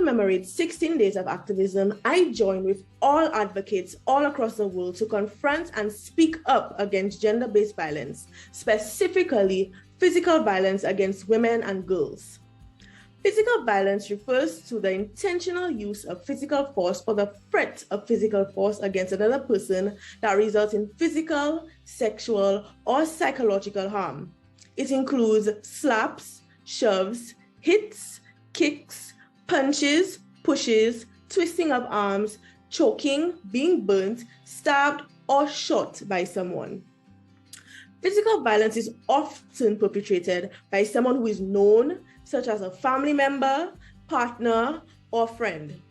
commemorate 16 Days of Activism, I join with all advocates all across the world to confront and speak up against gender-based violence, specifically physical violence against women and girls. Physical violence refers to the intentional use of physical force or the threat of physical force against another person that results in physical, sexual, or psychological harm. It includes slaps, shoves, hits, kicks, punches, pushes, twisting of arms, choking, being burnt, stabbed, or shot by someone. Physical violence is often perpetrated by someone who is known, such as a family member, partner, or friend.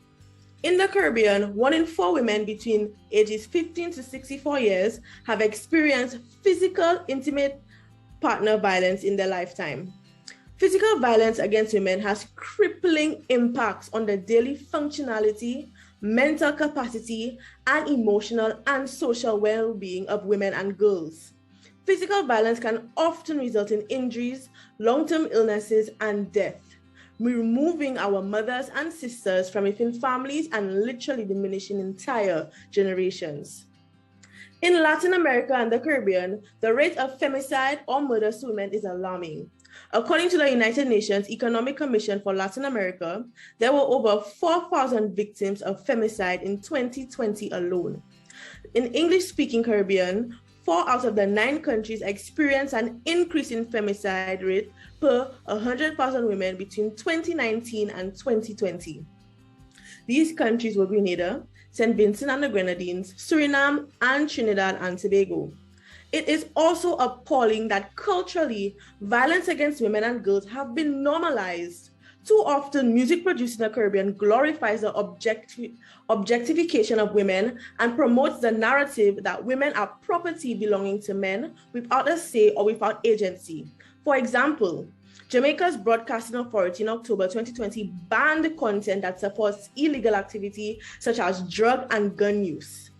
In the Caribbean, 1 in 4 women between ages 15 to 64 years have experienced physical, intimate partner violence in their lifetime. Physical violence against women has crippling impacts on the daily functionality, mental capacity, and emotional and social well-being of women and girls. Physical violence can often result in injuries, long-term illnesses, and death, removing our mothers and sisters from within families and literally diminishing entire generations. In Latin America and the Caribbean, the rate of femicide or murders to women is alarming. According to the United Nations Economic Commission for Latin America, there were over 4,000 victims of femicide in 2020 alone. In English-speaking Caribbean, 4 out of the 9 countries experienced an increase in femicide rate per 100,000 women between 2019 and 2020. These countries were Grenada, St. Vincent and the Grenadines, Suriname, and Trinidad and Tobago. It is also appalling that culturally, violence against women and girls have been normalized. Too often, music produced in the Caribbean glorifies the objectification of women and promotes the narrative that women are property belonging to men without a say or without agency. For example, Jamaica's Broadcasting Authority in October 2020 banned content that supports illegal activity such as drug and gun use.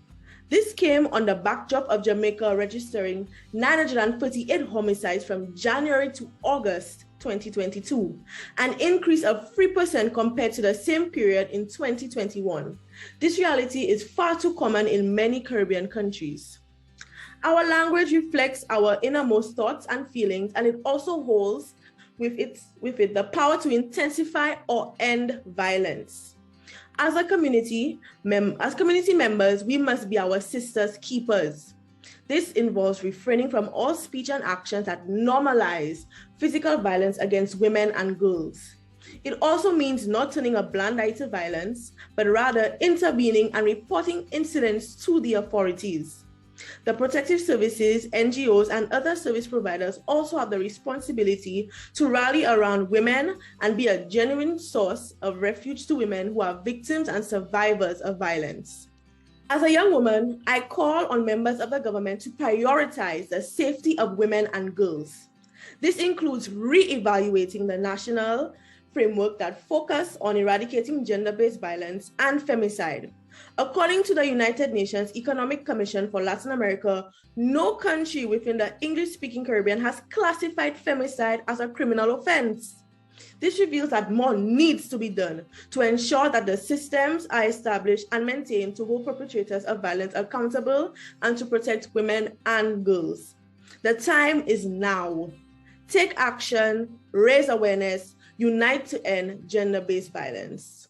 This came on the backdrop of Jamaica registering 938 homicides from January to August 2022, an increase of 3% compared to the same period in 2021. This reality is far too common in many Caribbean countries. Our language reflects our innermost thoughts and feelings, and it also holds with it the power to intensify or end violence. As community members, we must be our sisters' keepers. This involves refraining from all speech and actions that normalize physical violence against women and girls. It also means not turning a blind eye to violence, but rather intervening and reporting incidents to the authorities. The protective services, NGOs, and other service providers also have the responsibility to rally around women and be a genuine source of refuge to women who are victims and survivors of violence. As a young woman, I call on members of the government to prioritize the safety of women and girls. This includes re-evaluating the national framework that focuses on eradicating gender-based violence and femicide. According to the United Nations Economic Commission for Latin America, no country within the English-speaking Caribbean has classified femicide as a criminal offense. This reveals that more needs to be done to ensure that the systems are established and maintained to hold perpetrators of violence accountable and to protect women and girls. The time is now. Take action, raise awareness, unite to end gender-based violence.